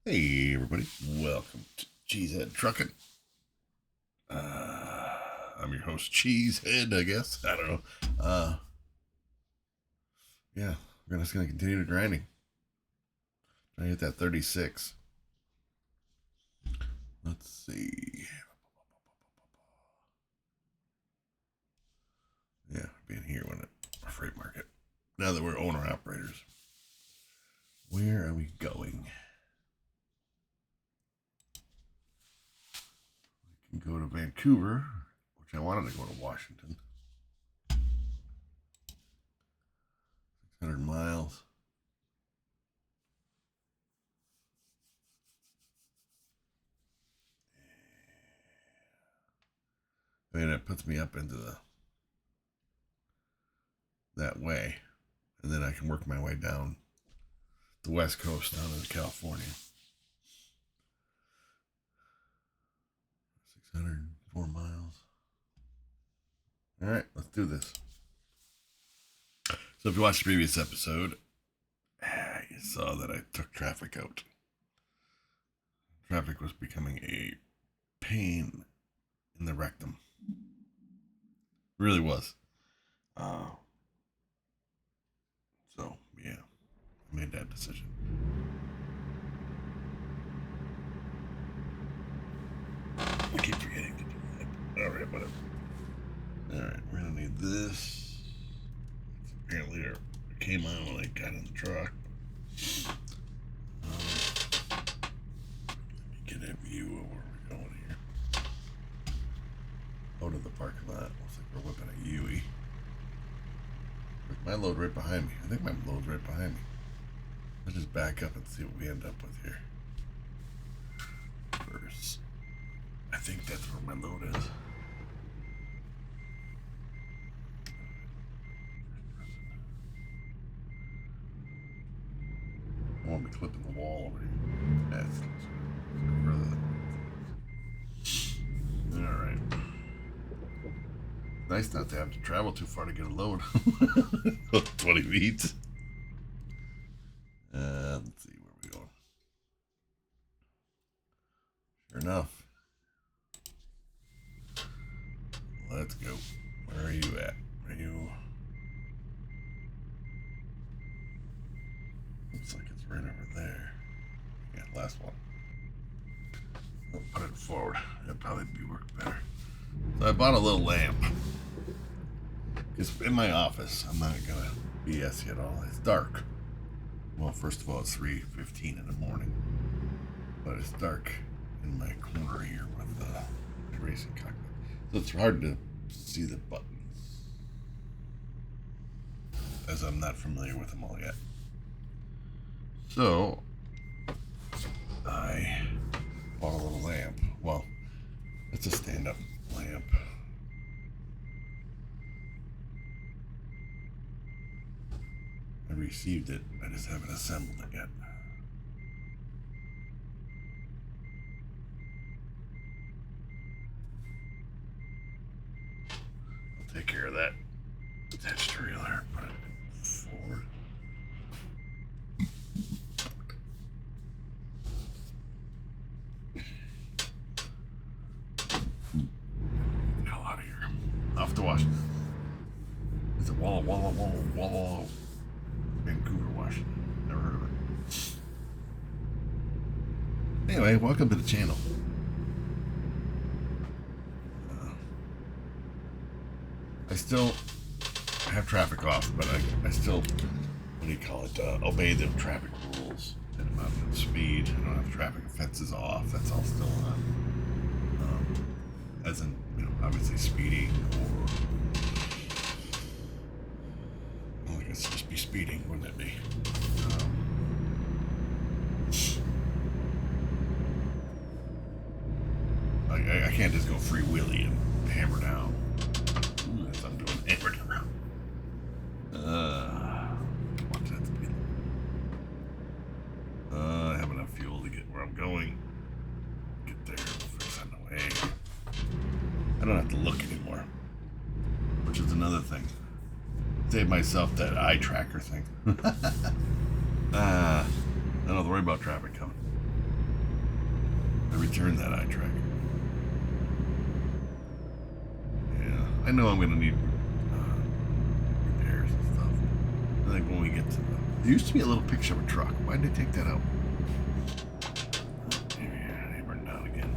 Hey everybody, welcome to Cheesehead Trucking. I'm your host, Cheesehead, I guess. I don't know. Yeah, we're just gonna continue to grinding. Trying to hit that 36. Let's see. Yeah, being here when a freight market. Now that we're owner operators, where are we going? We can go to Vancouver, which I wanted to go to Washington. 600 miles. I mean, it puts me up into that way, and then I can work my way down the west coast down into California. 604 miles. All right, let's do this. So if you watched the previous episode, you saw that I took traffic out. Traffic was becoming a pain in the rectum. It really was. So, yeah, I made that decision. I keep forgetting to do that. All right, whatever. All right, we're going to need this. Apparently, it came on when I got in the truck. Let me get a view of where we're going here. Out of the parking lot. Looks like we're whipping a Yui. My load right behind me. I think my load's right behind me. Let's just back up and see what we end up with here. First, I think that's where my load is. I won't be clipping the wall over here. That's further. Alright. Nice not to have to travel too far to get a load. 20 feet. Let's see where we're going. Sure enough. Let's go. Where are you at? Are you... Looks like it's right over there. Yeah, last one. I'll put it forward. It'll probably work better. So I bought a little lamp. Because in my office, I'm not gonna BS you at all. It's dark. Well, first of all, it's 3:15 in the morning, but it's dark in my corner here with the racing cockpit, so it's hard to see the buttons, as I'm not familiar with them all yet. So I bought a little lamp. Well, it's a stand-up lamp. I received it, I just haven't assembled it yet. I'll take care of that. Attach trailer, put it forward. Get the hell out of here. Off to Washington. It's a Walla Walla. Vancouver, Washington. Never heard of it. Anyway, welcome to the channel. I still have traffic off, but I still, what do you call it, obey the traffic rules. And I'm not going to speed. I don't have traffic offenses off. That's all still on. As in, obviously speeding or... Well, I guess it'd just be speeding, wouldn't it be? I can't just go free wheelie and hammer down. Ooh, that's what I'm doing. Hammer down. Watch that speed. I have enough fuel to get where I'm going. Get there. We'll fix on the way. I don't have to look anymore, which is another thing. Save myself that eye tracker thing. I don't have to worry about traffic coming. I returned that eye tracker. Yeah, I know I'm gonna need repairs and stuff. I think when we get to there used to be a little picture of a truck. Why did they take that out? Yeah, they burned down again.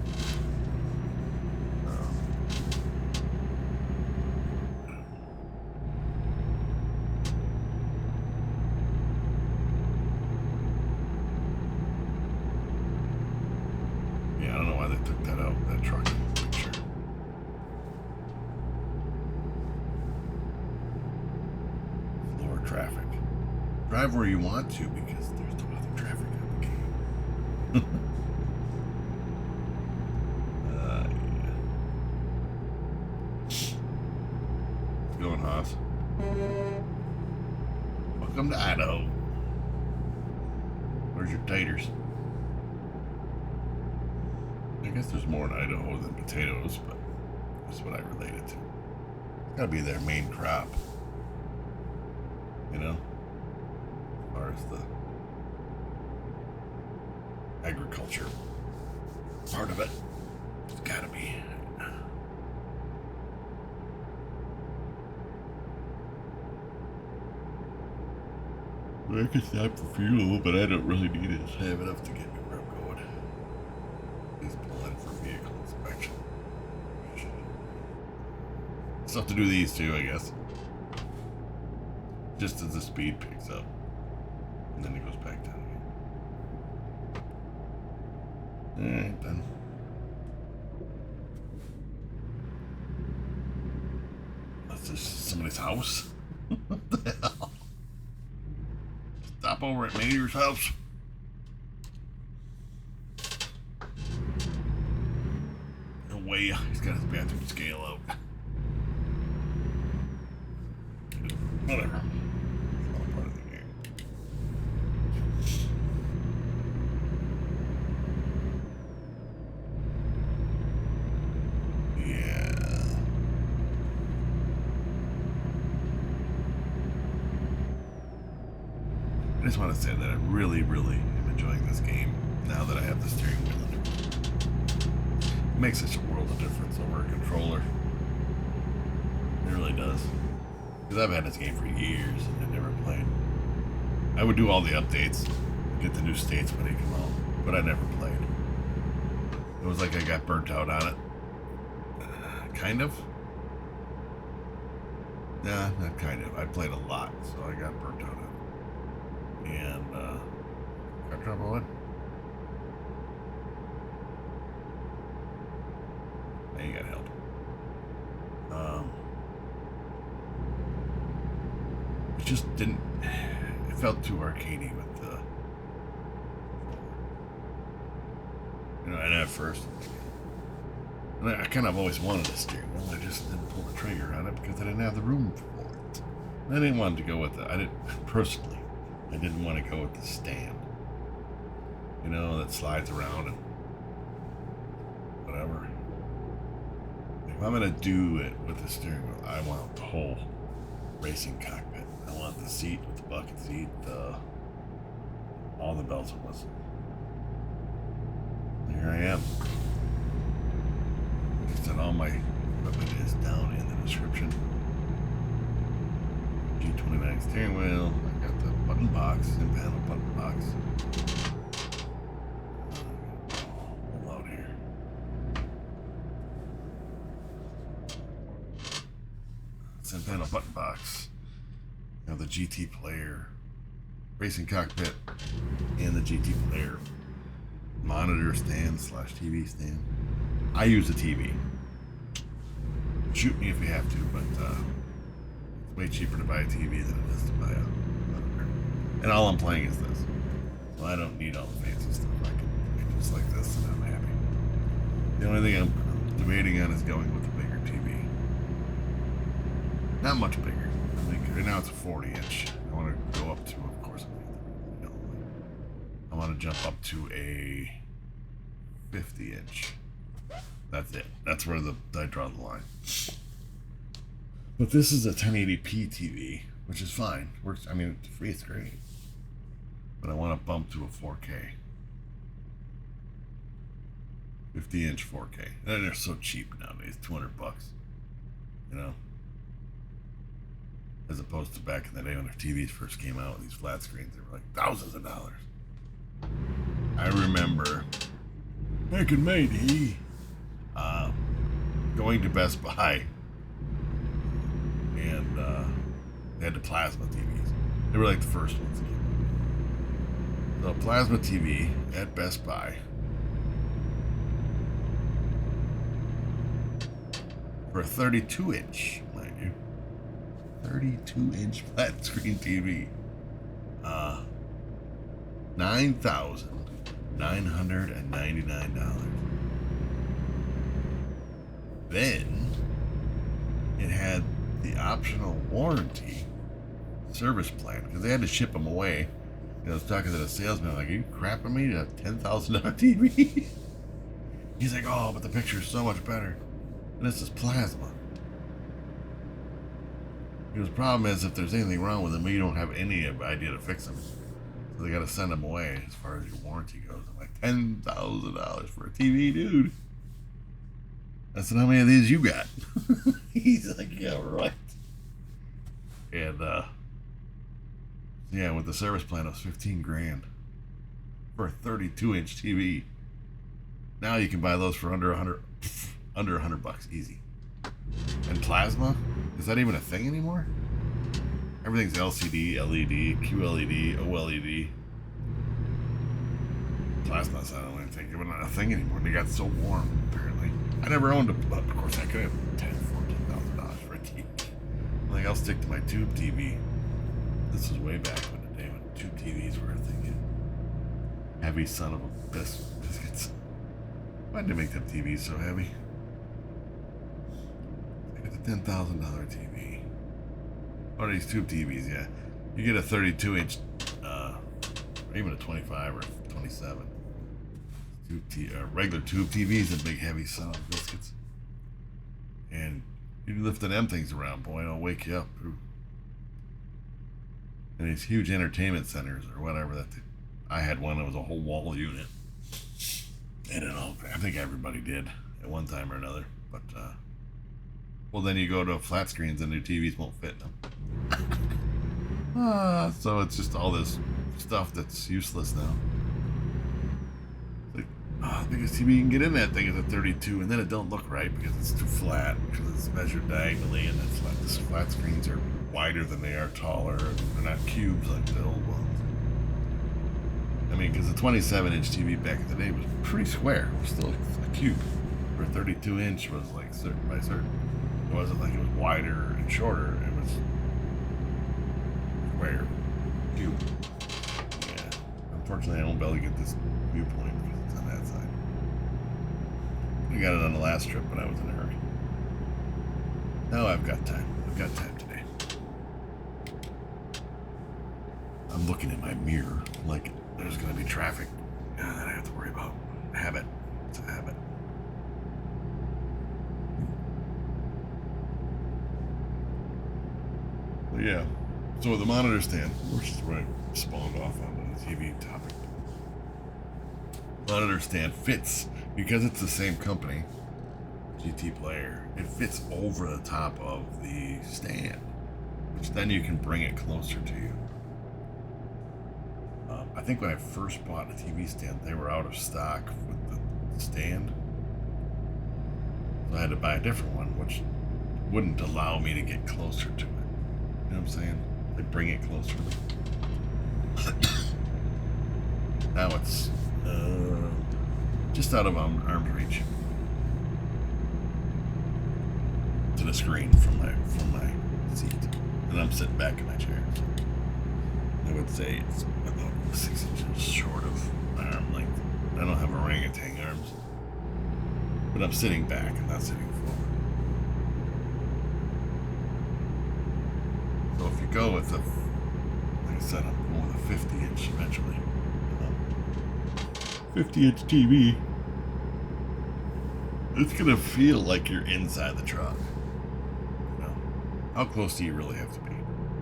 Yeah, I don't know why they took that out, that truck picture. Lower traffic. Drive where you want to because there's no other traffic on the game. Yeah. How's it going, Haas? Welcome to Idaho. Where's your taters? I guess there's more in Idaho than potatoes, but that's what I related to. It's gotta be their main crop. You know? As far as the agriculture part of it. It's gotta be. I can stop for fuel, but I don't really need it. I have enough to get me where I'm going. Please pull in for vehicle inspection. Stuff to do these two, I guess. Just as the speed picks up. And then it goes back down again. Alright then. That's just somebody's house? What the hell? Stop over at Mater's house. No way. He's got his bathroom scale out. Whatever. It's all part of the game. Yeah. I just want to say that I really, really am enjoying this game now that I have the steering wheel under me. It makes such a world of difference over a controller. It really does. Because I've had this game for years and I never played. I would do all the updates, get the new states when they come out, but I never played. It was like I got burnt out on it. Kind of. Nah, not kind of. I played a lot, so I got burnt out on it. And, got trouble with it. Now you gotta help. It just didn't. It felt too arcadey with the. You know, and at first, and I kind of always wanted a steering wheel. I just didn't pull the trigger on it because I didn't have the room for it. And I didn't want to go with it. I didn't personally. I didn't want to go with the stand. You know, that slides around and whatever. If I'm gonna do it with the steering wheel, I want the whole racing cockpit. I want the seat with the bucket seat, all the bells and whistles. Here I am. Like I said, all my equipment is down in the description. G29 steering wheel. I got the button box, and panel button box. Hold out here. Send panel button box. Now the GTPLAYER racing cockpit and the GTPLAYER monitor stand / TV stand. I use a TV. Shoot me if you have to, but it's way cheaper to buy a TV than it is to buy a monitor. And all I'm playing is this. So I don't need all the fancy stuff. I can play just like this and I'm happy. The only thing I'm debating on is going with a bigger TV. Not much bigger. I think right now it's a 40-inch. I want to go up to, of course, I want to jump up to a 50-inch. That's it. That's where I draw the line. But this is a 1080p TV, which is fine. Works. I mean, it's free. It's great. But I want to bump to a 4K. 50-inch 4K. And they're so cheap nowadays, $200, you know, as opposed to back in the day when their TVs first came out. These flat screens, they were like thousands of dollars. I remember back in my day, going to Best Buy, and they had the plasma TVs. They were like the first ones. So plasma TV at Best Buy for a 32-inch, mind you, 32-inch flat screen TV, $9,999. Then it had the optional warranty service plan because they had to ship them away. And I was talking to the salesman, like, "Are you crapping me? A $10,000 TV?" He's like, "Oh, but the picture's so much better. And this is plasma." Because the problem is, if there's anything wrong with them, you don't have any idea to fix them. So they got to send them away as far as your warranty goes. I'm like, $10,000 for a TV, dude. I said, "How many of these you got?" He's like, "Yeah, right." And yeah, with the service plan, it was 15 grand for a 32-inch TV. Now you can buy those for under $100 easy. And plasma, is that even a thing anymore? Everything's LCD, LED, QLED, OLED. Plasma's not even a thing anymore. They got so warm, apparently. I never owned but of course I could have $14,000 for a TV. Like, I'll stick to my tube TV. This was way back in the day when tube TVs were a thing. Heavy son of a biscuits. Why did they make them TVs so heavy? I got the $10,000 TV. Oh, these tube TVs, yeah. You get a 32-inch, or even a 25 or 27. Regular tube TVs and big heavy son of biscuits. And you lifting them things around, boy, it'll wake you up. And these huge entertainment centers or whatever I had one that was a whole wall unit. And I think everybody did at one time or another. But well, then you go to flat screens and their TVs won't fit them. So it's just all this stuff that's useless now. Like, the biggest TV you can get in that thing is a 32, and then it don't look right because it's too flat, because it's measured diagonally, and the flat screens are wider than they are taller. They're not cubes like the old ones. I mean, because the 27-inch TV back in the day was pretty square. It was still a cube. For a 32-inch was like certain by certain. It wasn't like it was wider and shorter. It was square, cube. Yeah. Unfortunately, I won't be able to get this viewpoint because it's on that side. I got it on the last trip, but I was in a hurry. Now I've got time. I've got time today. I'm looking in my mirror like there's going to be traffic that I have to worry about. Habit. It's a habit. But yeah. So the monitor stand, which is where I spawned off onto the TV topic. Monitor stand fits, because it's the same company, GTPLAYER, it fits over the top of the stand, which then you can bring it closer to you. I think when I first bought a TV stand, they were out of stock with the stand. So I had to buy a different one, which wouldn't allow me to get closer to it. You know what I'm saying? They bring it closer. Now it's just out of arm's reach to the screen from my seat, and I'm sitting back in my chair. So I would say it's about 6 inches short of my arm length. I don't have orangutan arms, but I'm sitting back. I'm not sitting forward. So if you go with like I said, I'm going with a 50-inch eventually. 50-inch TV. It's gonna feel like you're inside the truck. You know, how close do you really have to be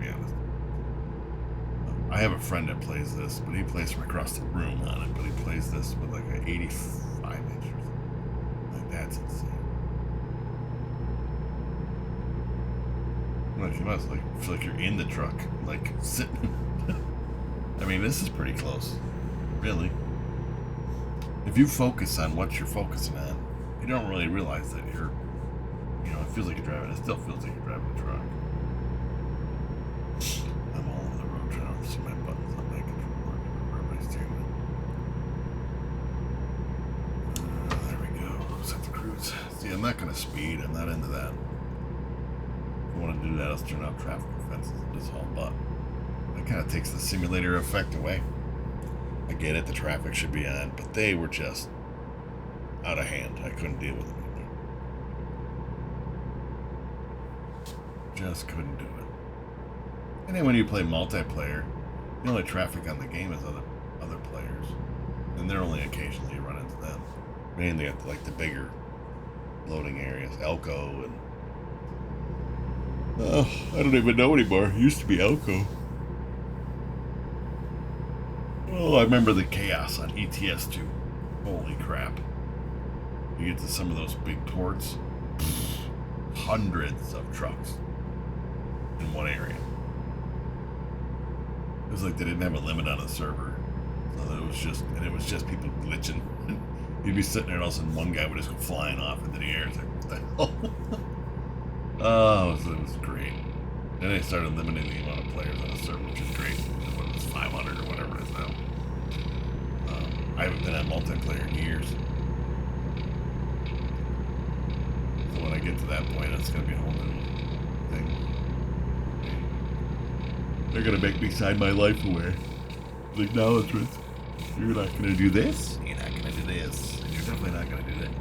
honest? I have a friend that plays this, but he plays from across the room on it. But he plays this with like an 85-inch or something. That's insane. Like, you must feel like you're in the truck, like sitting. I mean, this is pretty close, really. If you focus on what you're focusing on, you don't really realize that you're, you know, it feels like you're driving. It still feels like you're driving a truck. I'm all over the road trying to see my buttons on my controller or my steering wheel. There we go. Set the cruise. See, I'm not going to speed. I'm not into that. If I want to do that, let's turn off traffic offenses and just haul butt. That kind of takes the simulator effect away. I get it, the traffic should be on, but they were just out of hand. I couldn't deal with them anymore. Just couldn't do it. And then when you play multiplayer, the only traffic on the game is other players. And they're only occasionally you run into them. Mainly at like the bigger loading areas, Elko and I don't even know anymore. It used to be Elko. Oh, I remember the chaos on ETS2. Holy crap. You get to some of those big ports, hundreds of trucks in one area. It was like they didn't have a limit on the server. So it was just people glitching. You'd be sitting there and all of a sudden one guy would just go flying off into the air. It's like, what the hell? Oh, it was great. Then they started limiting the amount of players on the server, which is great. What was 500 or whatever it is now. I haven't been on multiplayer in years. So when I get to that point, it's going to be a whole new thing. They're going to make me sign my life away. The acknowledgement. You're not going to do this. You're not going to do this. And you're definitely not going to do this.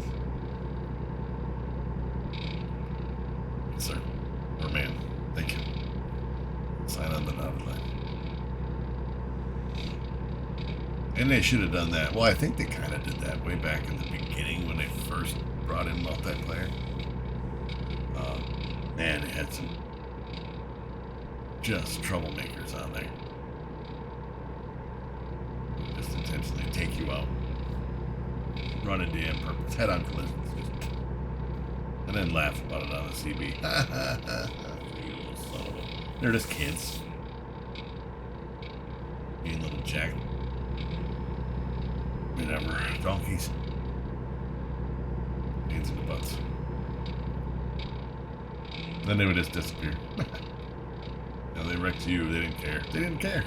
Yes, sir. Or ma'am. Thank you. Sign on the dotted line. And they should have done that. Well, I think they kind of did that way back in the beginning when they first brought in multiplayer. Man, they had some just troublemakers on there. Just intentionally take you out. Run into you on purpose. Head-on collisions. And then laugh about it on the CB. They're just kids. Being little jack. Whatever. Donkeys. Hands in the butts. Then they would just disappear. Now they wrecked you. They didn't care. They didn't care.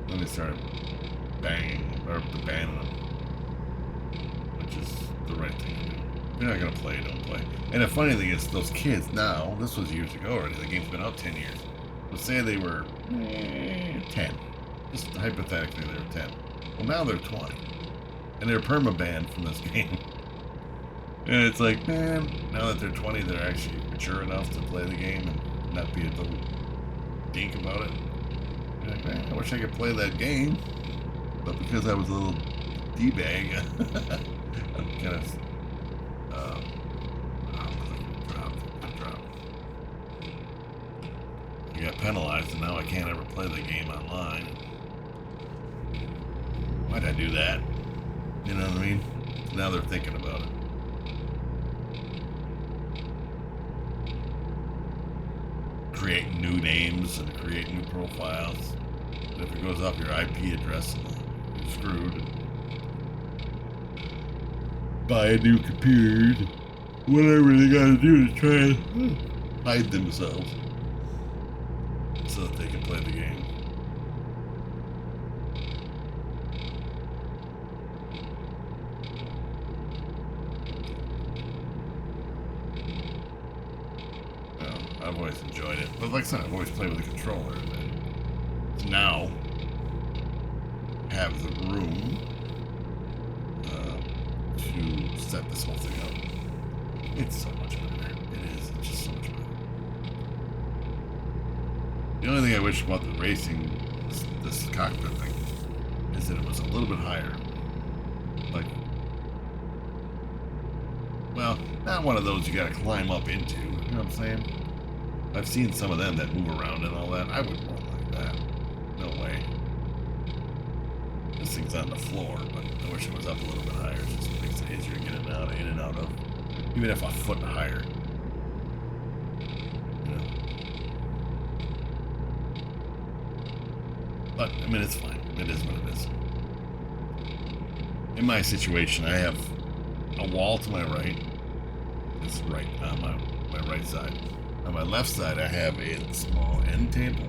Then they started banging or banning them, which is the right thing to do. If you're not gonna play, don't play. And the funny thing is, those kids now. This was years ago already. The game's been out 10 years. Let's say they were 10. Just hypothetically, they were 10. Well, now they're 20, and they're perma-banned from this game. And it's like, man, now that they're 20, they're actually mature enough to play the game and not be a little dink about it. You're like, man, I wish I could play that game, but because I was a little d-bag, I'm kind of dropped. I got penalized, and now I can't ever play the game online. Why'd I do that? You know what I mean? So now they're thinking about it. Create new names and create new profiles. But if it goes off your IP address, you're screwed. Buy a new computer. Whatever they gotta do to try and hide themselves so that they can play the game. I've always enjoyed it. But like I said, I've always played with a controller. And now have the room to set this whole thing up. It's so much better. It is. It's just so much better. The only thing I wish about the racing, this cockpit thing, is that it was a little bit higher. Like, well, not one of those you gotta climb up into. You know what I'm saying? I've seen some of them that move around and all that. I wouldn't want like that. No way. this thing's on the floor, but I wish it was up a little bit higher. It just makes it easier to get in and out of. Even if a foot higher. You know. But, I mean, it's fine. It is what it is. In my situation, I have a wall to my right. It's right on my right side. On my left side, I have a small end table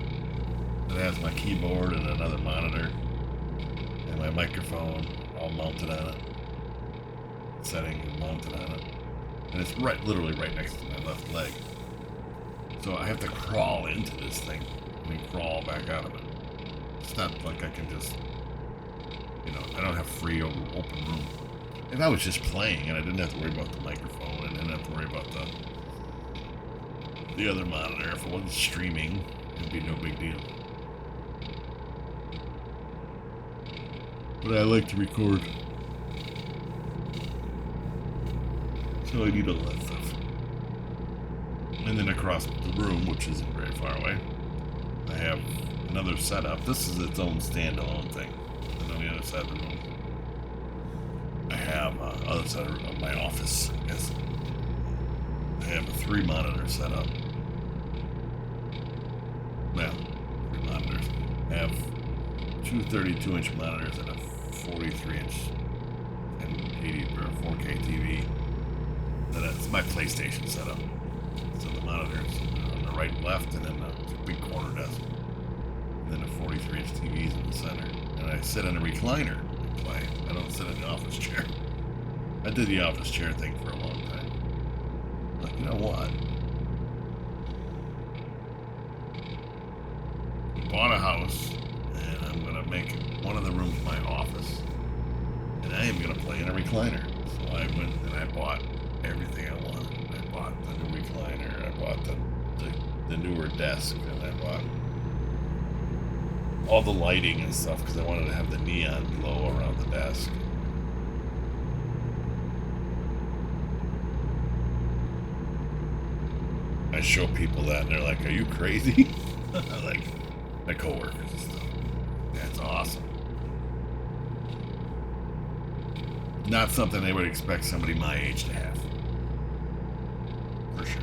that has my keyboard and another monitor and my microphone all mounted on it. Setting mounted on it. And it's literally right next to my left leg. So I have to crawl into this thing and then crawl back out of it. It's not like I can just, you know, I don't have free open room. If I was just playing and I didn't have to worry about the microphone and didn't have to worry about the other monitor, if it wasn't streaming, it'd be no big deal. But I like to record. So I need all that stuff. And then across the room, which isn't very far away, I have another setup. This is its own standalone thing. And on the other side of the room, I have other side of my office. I guess I have a 3-monitor setup. Well, 3 monitors. I have 2 32-inch monitors and a 43-inch and 80 or 4K TV. That's my PlayStation setup. So the monitors on the right and left, and then the big corner desk. And then a 43-inch TV's in the center. And I sit in a recliner and play. I don't sit in the office chair. I did the office chair thing for a long time. Like, you know what? I bought a house, and I'm going to make one of the rooms my office. And I am going to play in a recliner. So I went and I bought everything I wanted. I bought the new recliner, I bought the newer desk, and I bought all the lighting and stuff because I wanted to have the neon glow around the desk. I show people that and they're like, "Are you crazy?" Like my coworkers and stuff. That's awesome. Not something they would expect somebody my age to have. For sure.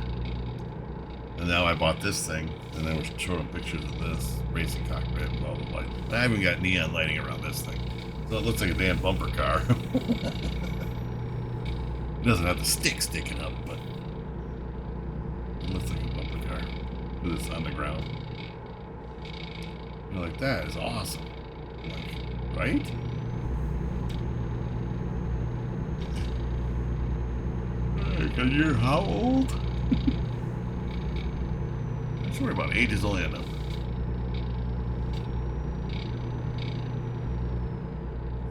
And now I bought this thing, and I was showing them pictures of this racing cockpit with all the lights. I haven't got neon lighting around this thing, so it looks like a damn bumper car. It doesn't have the stick sticking up, but it looks like a bumper car. With this on the ground. You're like, that is awesome. I'm like, right? Because you're how old? Don't worry about age, is only a number.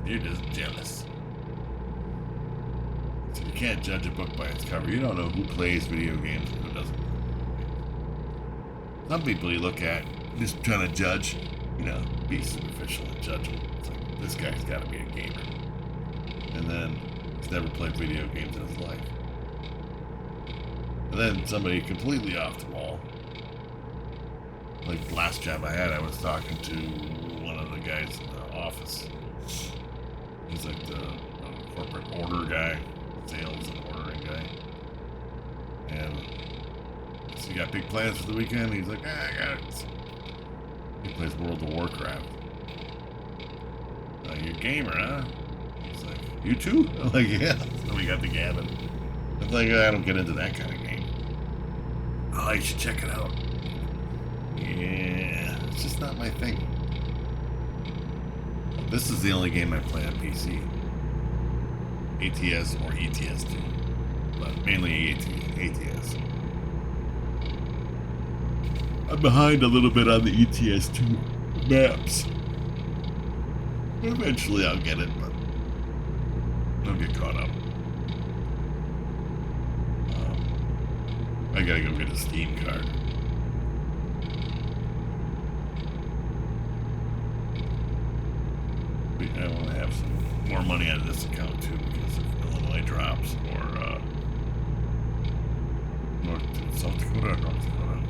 You're just jealous. So you can't judge a book by its cover. You don't know who plays video games and who doesn't. Some people you look at, just trying to judge, you know, be superficial and judge them. It's like, this guy's got to be a gamer. And then he's never played video games in his life. And then somebody completely off the wall. Like the last job I had, I was talking to one of the guys in the office. He's like the corporate order guy, sales and ordering guy. And so you got big plans for the weekend? He's like, I got it. He plays World of Warcraft. You're a gamer, huh? He's like, you too? I'm like, yeah. So we got the gabbing. I'm like, I don't get into that kind of game. Oh, you should check it out. Yeah, it's just not my thing. This is the only game I play on PC. ATS or ETS2. But mainly ATS. I'm behind a little bit on the ETS2 maps. Eventually I'll get it, but I'll get caught up. I gotta go get a Steam card. I want to have some more money out of this account too, because if Illinois drops or South Dakota or North Dakota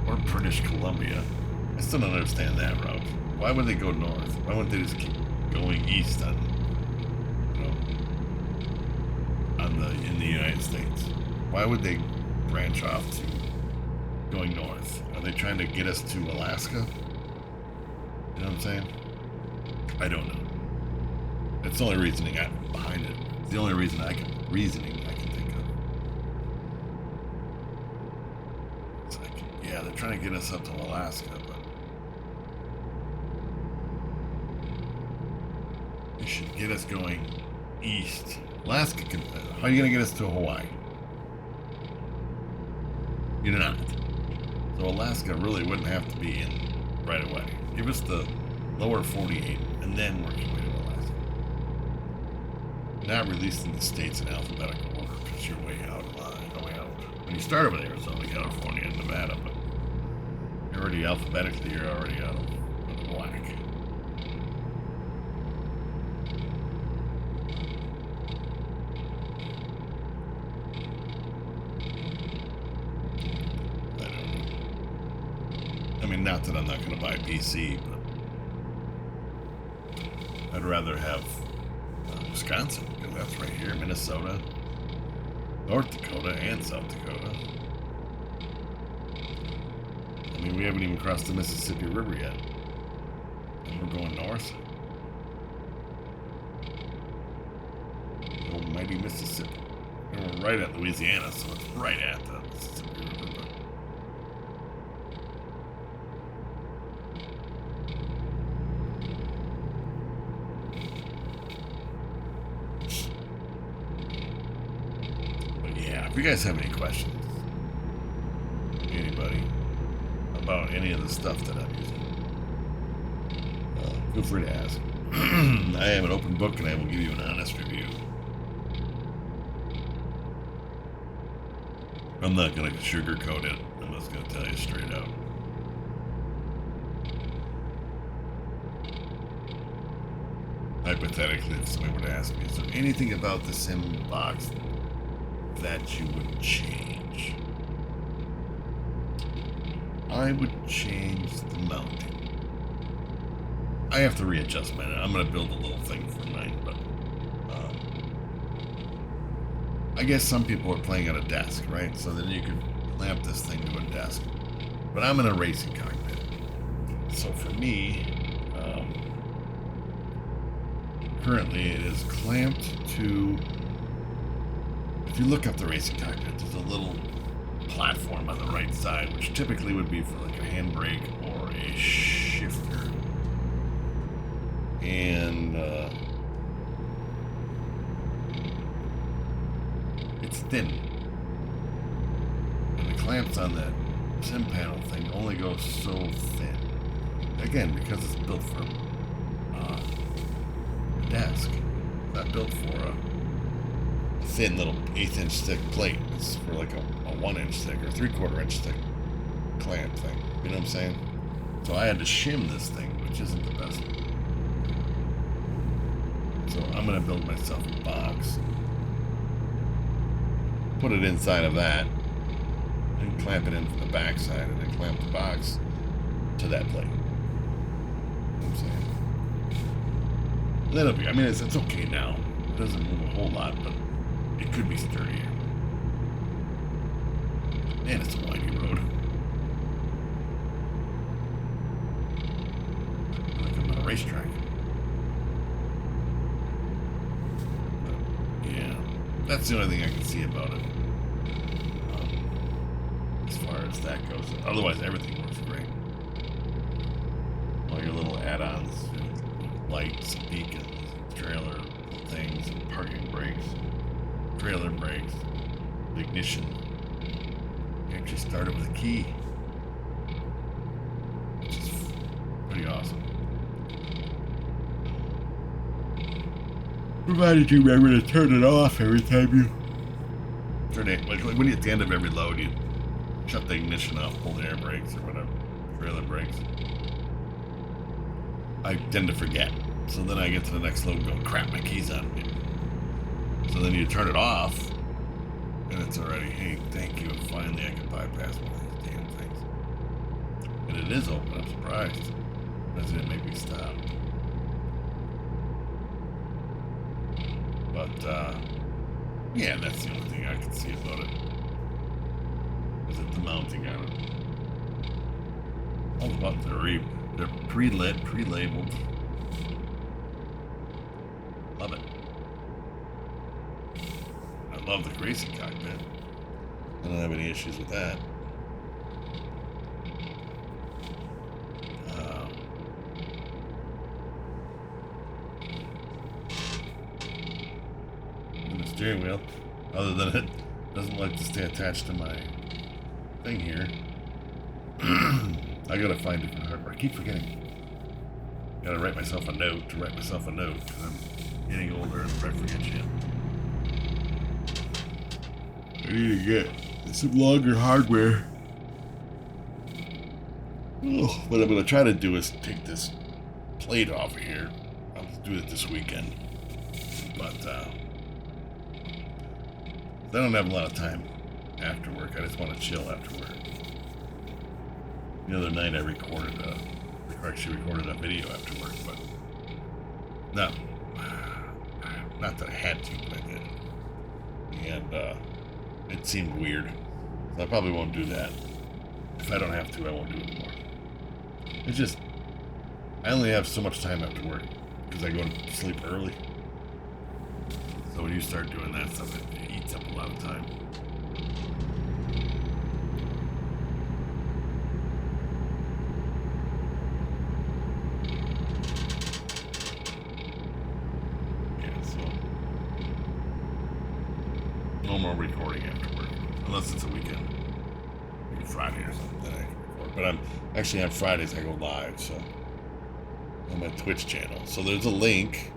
or British Columbia. I still don't understand that route. Why would they go north? Why wouldn't they just keep going east on, in the United States? Why would they branch off to going north? Are they trying to get us to Alaska? You know what I'm saying? I don't know. That's the only reasoning behind it. It's the only reasoning I can think of. It's like, yeah, they're trying to get us up to Alaska, but it should get us going east. Alaska can. How are you going to get us to Hawaii? You're not. So Alaska really wouldn't have to be in right away. Give us the lower 48 and then work your way to Alaska. Not releasing the states in alphabetical order because you're way out of line. Way out. When you start with Arizona, California, and Nevada, but you're already alphabetically, you're already out of whack. Not that I'm not going to buy PC, but I'd rather have Wisconsin, because that's right here, Minnesota, North Dakota, and South Dakota. I mean, we haven't even crossed the Mississippi River yet, and we're going north. Almighty Mississippi. And we're right at Louisiana, so it's right at the Mississippi River. If you guys have any questions, anybody, about any of the stuff that I'm using, feel free to ask. I am an open book and I will give you an honest review. I'm not going to sugarcoat it. I'm just going to tell you straight out. Hypothetically, if somebody were to ask me, is there anything about the sim box that you would change? I would change the mounting. I have to readjust mine. I'm going to build a little thing for mine, but I guess some people are playing at a desk, right? So then you could clamp this thing to a desk. But I'm in a racing cockpit. So for me, currently it is clamped to... If you look up the racing cockpit, there's a little platform on the right side, which typically would be for like a handbrake or a shifter. And it's thin. And the clamps on that sim panel thing only go so thin. Again, because it's built for a desk, not built for a thin little 1/8 inch thick plate. It's for like a 1 inch thick or 3/4 inch thick clamp thing. You know what I'm saying? So I had to shim this thing, which isn't the best. So I'm going to build myself a box, put it inside of that, and clamp it in from the back side, and then clamp the box to that plate. You know what I'm saying? That'll be, I mean, it's okay now. It doesn't move a whole lot, but it could be sturdier. And it's a windy road. Like I'm on a racetrack. But, yeah, that's the only thing I can see about it. As far as that goes. Otherwise, everything works great. All your little add-ons, lights, beacons, trailer things, parking brakes, trailer brakes, the ignition. You actually start it with a key, which is pretty awesome. Provided you remember to turn it off every time you turn it. Like when you're at the end of every load, you shut the ignition off, pull the air brakes or whatever, trailer brakes. I tend to forget. So then I get to the next load and go, crap, my key's on me. So then you turn it off, and it's already, hey, thank you, finally I can bypass one of these damn things. And it is open, I'm surprised. Doesn't it make me stop? But, yeah, that's the only thing I can see about it. Is it the mounting on it? All the buttons are they're pre-lit, pre-labeled. Love it. I love the racing cockpit. I don't have any issues with that. And the steering wheel, other than it doesn't like to stay attached to my thing here. I gotta find different hardware. I keep forgetting. Gotta write myself a note to write myself a note because I'm getting older and I forget shit. I need to get some longer hardware. Oh, what I'm gonna try to do is take this plate off of here. I'll do it this weekend. But I don't have a lot of time after work. I just want to chill after work. The other night I recorded a video after work, but not that I had to, but I did. And it seemed weird. So I probably won't do that. If I don't have to, I won't do it anymore. It's just, I only have so much time after work because I go to sleep early. So when you start doing that stuff, it eats up a lot of time. No more recording after work, unless it's a weekend, maybe Friday or something that I can record. But on Fridays I go live, so on my Twitch channel. So there's a link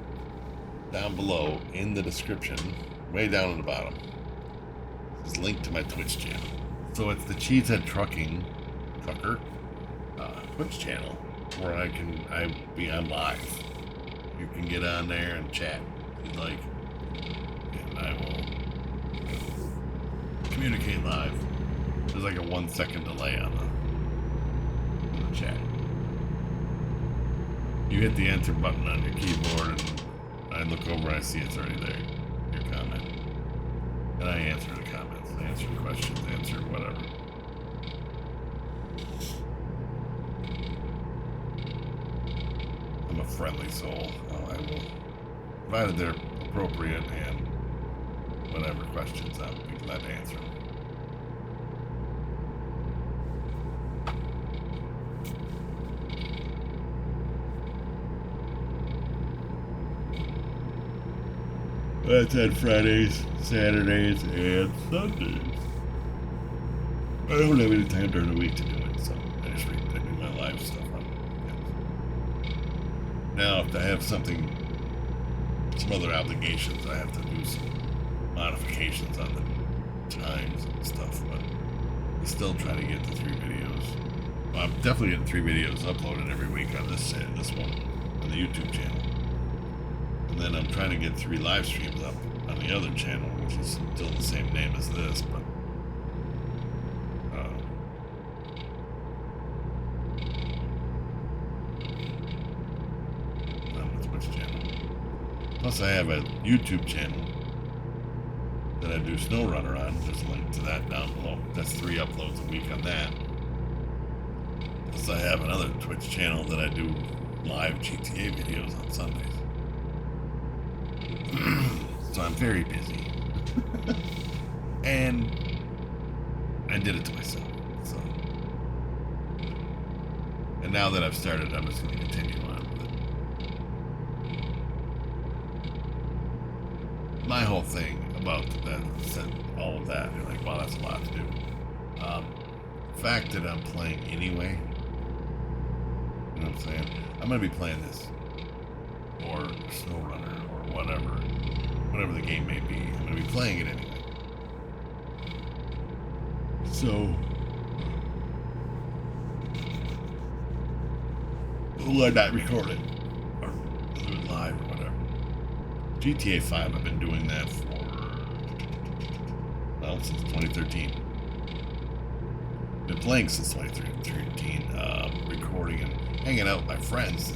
down below in the description, way down at the bottom. There's a link to my Twitch channel. So it's the Cheesehead Trucker Twitch channel where I be on live. You can get on there and chat if you'd like, and I will communicate live. There's like a 1 second delay on the chat. You hit the enter button on your keyboard and I look over and I see it's already there, your comment. And I answer the comments, I answer the questions, I answer whatever. I'm a friendly soul. I will, provided they're appropriate and whatever questions, I'll be glad to answer them. That's on Fridays, Saturdays, and Sundays. I don't have any time during the week to do it, so I just do my live stuff on weekends. Now, if I have some other obligations, I have to do some modifications on the times and stuff, but I'm still trying to get the 3 videos. Well, I'm definitely getting 3 videos uploaded every week on this one, on the YouTube channel. And then I'm trying to get 3 live streams up on the other channel, which is still the same name as this, but on the Twitch channel. Plus I have a YouTube channel that I do Snowrunner on. There's a link to that down below. That's 3 uploads a week on that. Plus I have another Twitch channel that I do live GTA videos on Sundays. So I'm very busy. And I did it to myself. So, and now that I've started, I'm just going to continue on with it. My whole thing about that, all of that, you're like, wow, that's a lot to do. The fact that I'm playing anyway, you know what I'm saying? I'm going to be playing this, or Snowrunner, or whatever the game may be. I'm going to be playing it anyway. So, why not record it? Or do it live or whatever. GTA 5, I've been doing that since 2013. Been playing since 2013, recording and hanging out with my friends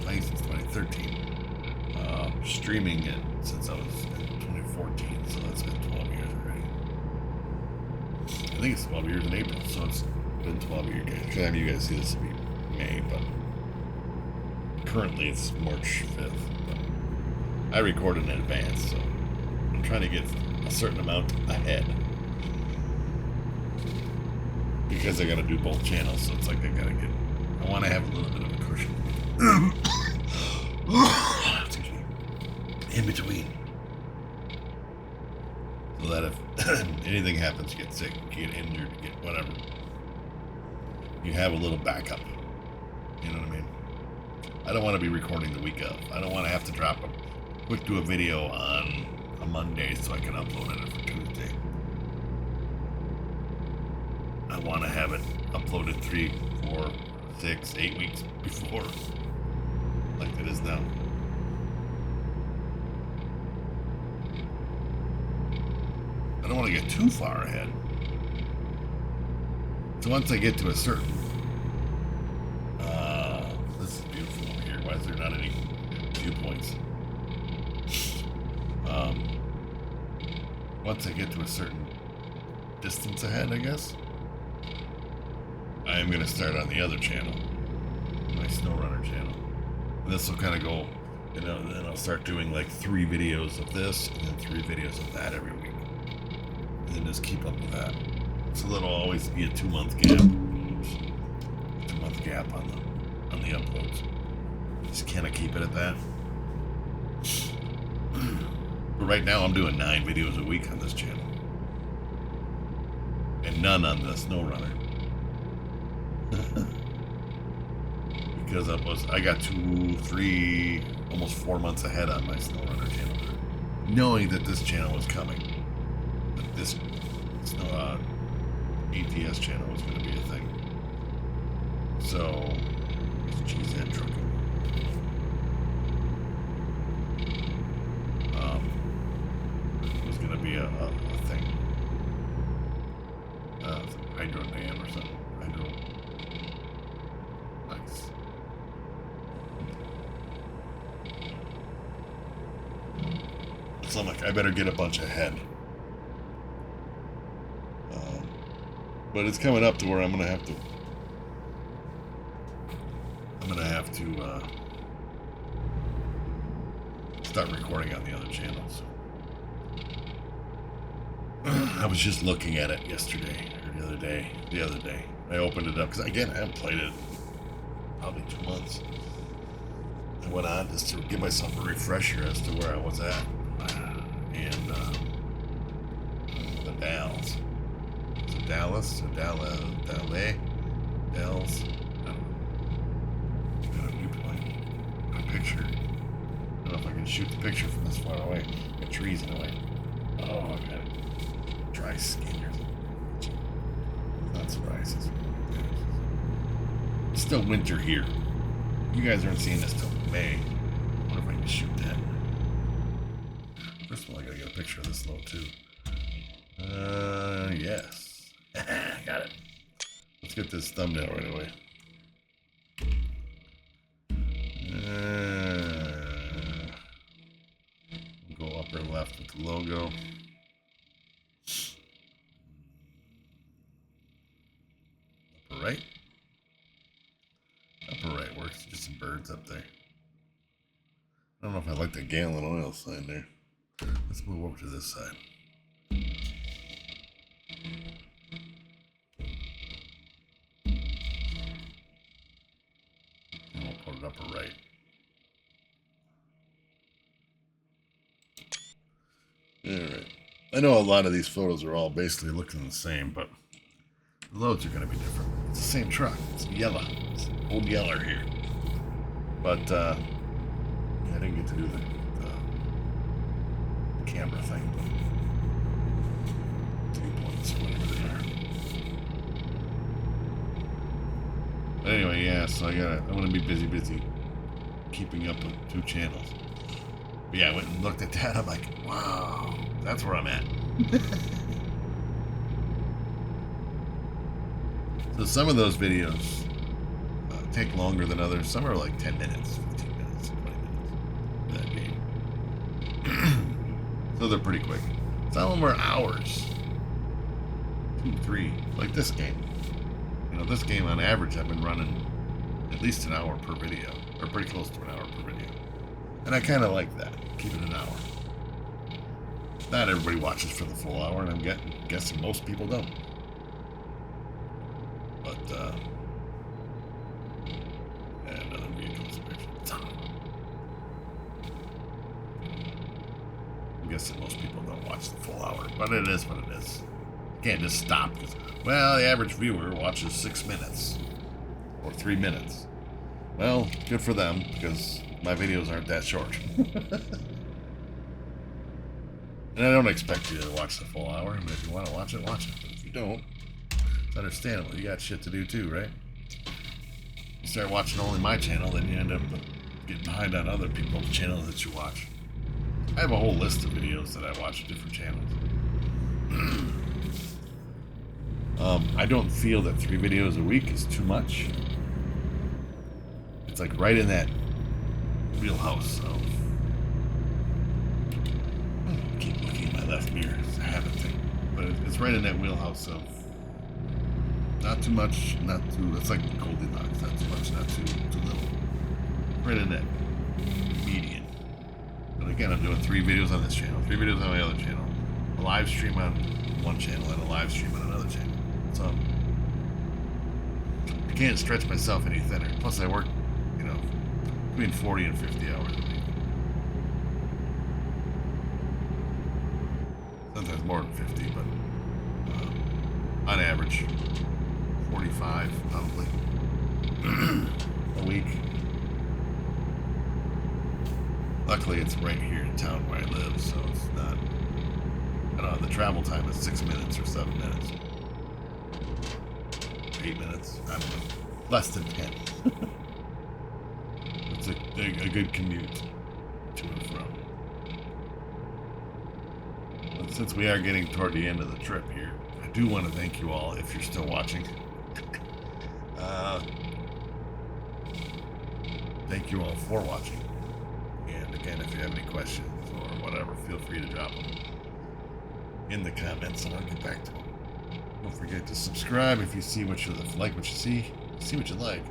playing since 2013. streaming it since I was in 2014, so that's been 12 years already. I think it's 12 years in April, so it's been 12 years. Time you guys see this will be May, but currently it's March 5th. But I record in advance, so I'm trying to get a certain amount ahead. Because I gotta do both channels, so it's like I want to have a little bit of a cushion. Excuse me. In between. So that if anything happens, you get sick, you get injured, you get whatever, you have a little backup. You know what I mean? I don't want to be recording the week of. I don't want to have to do a video on a Monday so I can upload it for Tuesday. I want to have it uploaded 3, 4, 6, 8 weeks before, like it is now. I don't want to get too far ahead. So once I get to a certain, this is beautiful over here. Why is there not any viewpoints? Once I get to a certain distance ahead, I guess, I am going to start on the other channel, my Snowrunner channel. And this will kind of go, you know, then I'll start doing like 3 videos of this and then 3 videos of that every week. And then just keep up with that. So there'll always be a 2-month gap. 2-month gap on the uploads. Just kind of keep it at that. But right now I'm doing 9 videos a week on this channel. And none on the Snowrunner. Because I got 2, 3, almost 4 months ahead on my Snowrunner channel, knowing that this channel was coming, that this ATS channel was going to be a thing. So, geez, that trucking. It was going to be a thing. Hydro dam or something. Hydro. Nice. So I'm like, I better get a bunch ahead. But it's coming up to where I'm gonna have to start recording on the other channel. So I was just looking at it yesterday or the other day. I opened it up because again I haven't played it probably 2 months. I went on just to give myself a refresher as to where I was at, and the Dalles. Is it Dallas or Dalles? I don't know. Got a viewpoint. Got a picture. I don't know if I can shoot the picture from this far away. Got trees in the way. Oh, I got it. Dry skin or something. Not surprises. It's still winter here. You guys aren't seeing this till May. I wonder if I can shoot that. First of all, I gotta get a picture of this though too. Yes. Got it. Let's get this thumbnail right away. We'll go upper left with the logo. Upper right. Upper right works. Just some birds up there. I don't know if I like the gallon oil sign there. Let's move over to this side. And we'll put it upper right. Alright. I know a lot of these photos are all basically looking the same, but the loads are going to be different. It's the same truck. It's yellow. It's old Yeller here. But, I didn't get to do the camera thing. 2 points or whatever they are. But anyway, yeah, so I'm going to be busy keeping up with 2 channels. But yeah, I went and looked at that. I'm like, wow, that's where I'm at. So some of those videos take longer than others. Some are like 10 minutes, 15 minutes, 20 minutes. that game. So they're pretty quick. Some of them are hours. 2, 3. Like this game. You know, this game on average I've been running at least an hour per video. Or pretty close to an hour per video. And I kind of like that. Keep it an hour. Not everybody watches for the full hour, and I'm guessing most people don't. But, and another vehicle inspection. I'm guessing most people don't watch the full hour, but it is what it is. You can't just stop because, well, the average viewer watches 6 minutes or 3 minutes. Well, good for them because my videos aren't that short. And I don't expect you to watch the full hour. I mean, if you want to watch it, watch it. But if you don't, it's understandable. You got shit to do too, right? You start watching only my channel, then you end up getting behind on other people's channels that you watch. I have a whole list of videos that I watch on different channels. I don't feel that 3 videos a week is too much. It's like right in that wheelhouse of... I keep looking at my left mirror. It's a habit thing. But it's right in that wheelhouse of not too much, not too... It's like Goldilocks. Not too much, not too little. Right in that median. But again, I'm doing 3 videos on this channel, 3 videos on my other channel, a live stream on one channel, and a live stream on another channel. So I can't stretch myself any thinner. Plus, I work, you know, between 40 and 50 hours a week. Sometimes more than 50, but on average, 45 probably a week. Luckily, it's right here in town where I live, so it's not... I don't know, the travel time is 6 minutes or 7 minutes. 8 minutes, I don't know. Less than 10. It's a good commute to and from. But since we are getting toward the end of the trip here, I do want to thank you all if you're still watching. Thank you all for watching. And again, if you have any questions or whatever, feel free to drop them in the comments and I'll get back to them. Don't forget to subscribe if you see what you like, what you see what you like.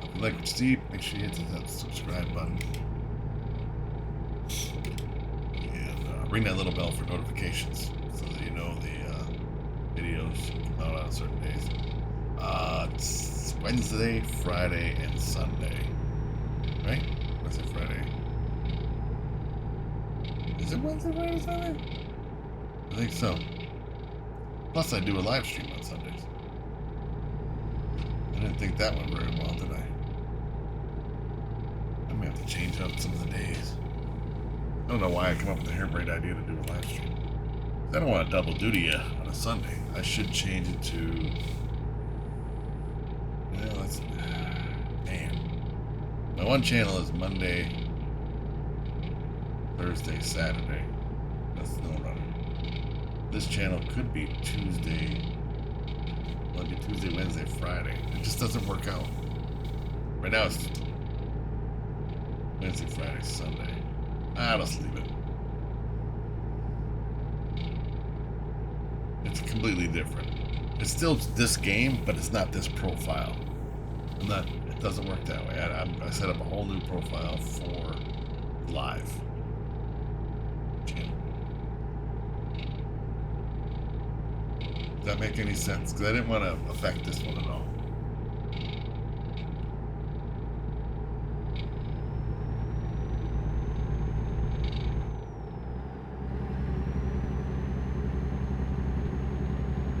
If you like what you see, make sure you hit that subscribe button. And ring that little bell for notifications so that you know the videos come out on certain days. It's Wednesday, Friday, and Sunday. Right? What's it, Friday? Is it Wednesday, Friday, Sunday? I think so. Plus, I do a live stream on Sundays. I didn't think that went very well, did I? I may have to change up some of the days. I don't know why I come up with the harebrained idea to do a live stream. I don't want to double duty on a Sunday. I should change it to... Well, that's... Damn. My one channel is Monday, Thursday, Saturday. That's Snowrunner. This channel could be Tuesday, Monday, Tuesday, Wednesday, Friday. It just doesn't work out. Right now it's Wednesday, Friday, Sunday. I'll just leave it. It's completely different. It's still this game, but it's not this profile. It doesn't work that way. I set up a whole new profile for live channel. Does that make any sense? Because I didn't want to affect this one at all.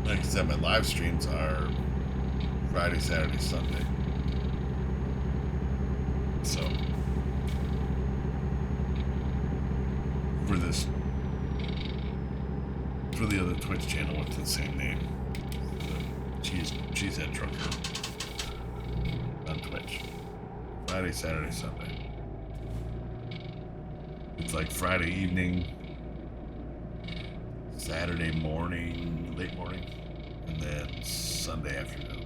Like I said, my live streams are Friday, Saturday, Sunday. So, for the other Twitch channel with the same name, the Cheesehead Trucker on Twitch. Friday, Saturday, Sunday. It's like Friday evening, Saturday morning, late morning, and and Sunday afternoon.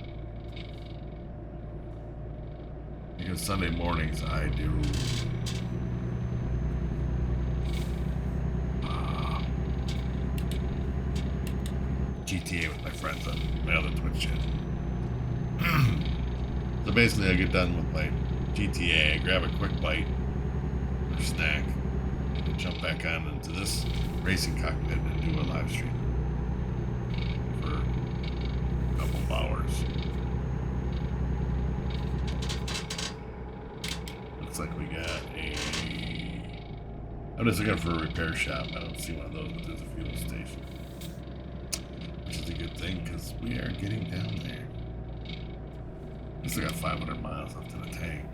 Because Sunday mornings I do GTA with my friends on my other Twitch channel. So basically I get done with my GTA, I grab a quick bite or snack, and jump back on into this racing cockpit and do a live stream for a couple of hours. Looks like we got I'm just looking for a repair shop. I don't see one of those, but there's a fuel station. Which is a good thing, because we are getting down there. We still got 500 miles left in the tank.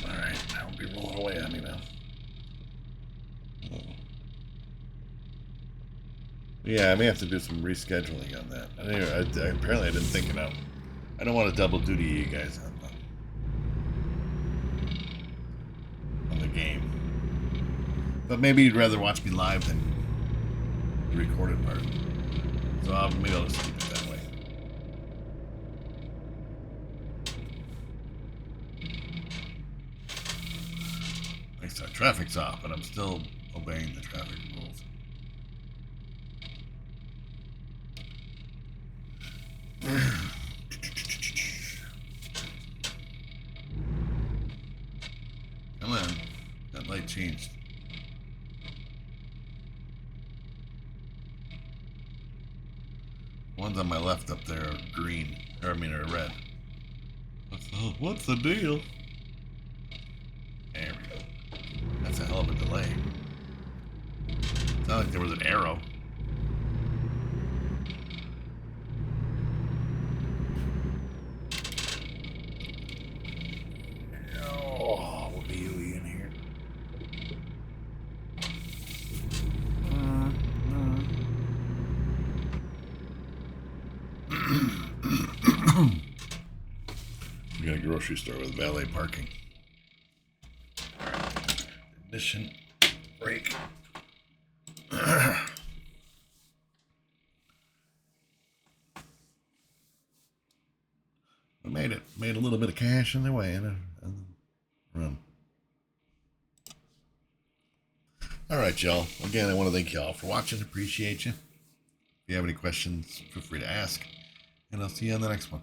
Alright, that'll be rolling away on me now. Yeah, I may have to do some rescheduling on that. Apparently I didn't think it out. I don't want to double duty you guys on the game. But maybe you'd rather watch me live than the recorded part. So maybe I'll just keep it that way. Thanks to traffic's off, but I'm still obeying the traffic rules. Come on, that light changed. Ones on my left up there are green, or are red. What's the deal? There we go. That's a hell of a delay. It's not like there was an arrow. We got a grocery store with valet parking. Ignition, brake. We made it. Made a little bit of cash on the way and run. All right, y'all. Again, I want to thank y'all for watching. Appreciate you. If you have any questions, feel free to ask. And I'll see you on the next one.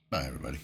Bye, everybody.